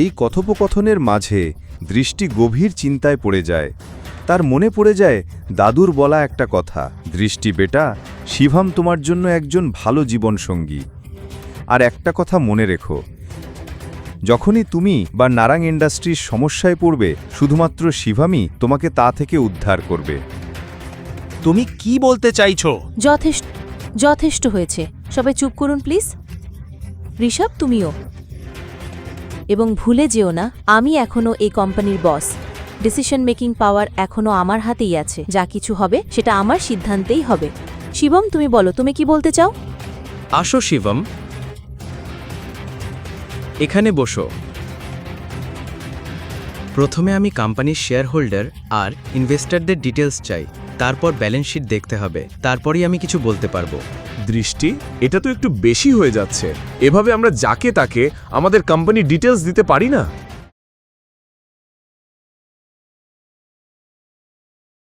এই কথোপকথনের মাঝে দৃষ্টি গভীর চিন্তায় পড়ে যায়। তার মনে পড়ে যায় দাদুর বলা একটা কথা, দৃষ্টি বেটা, শিভাম তোমার জন্য একজন ভালো জীবনসঙ্গী। আর একটা কথা মনে রেখো, যখনই তুমি বা নারাং ইন্ডাস্ট্রির সমস্যায় পড়বে, শুধুমাত্র শিভামই তোমাকে তা থেকে উদ্ধার করবে। তুমি কি বলতে চাইছো? যথেষ্ট হয়েছে, সবাই চুপ করুন প্লিজ। ঋষভ, তুমিও। এবং ভুলে যেও না, আমি এখনও এই কোম্পানির বস। ডিসিশন মেকিং পাওয়ার এখনও আমার হাতেই আছে। যা কিছু হবে সেটা আমার সিদ্ধান্তেই হবে। শিবম, তুমি বলো, তুমি কি বলতে চাও? আসো শিবম, এখানে বসো। প্রথমে আমি কোম্পানির শেয়ার হোল্ডার আর ইনভেস্টরদের ডিটেলস চাই, তারপর ব্যালেন্স শিট দেখতে হবে, তারপরই আমি কিছু বলতে পারবো। দৃষ্টি, এটা তো একটু বেশি হয়ে যাচ্ছে। এভাবে আমরা যাকে তাকে আমাদের কোম্পানির ডিটেলস দিতে পারি না।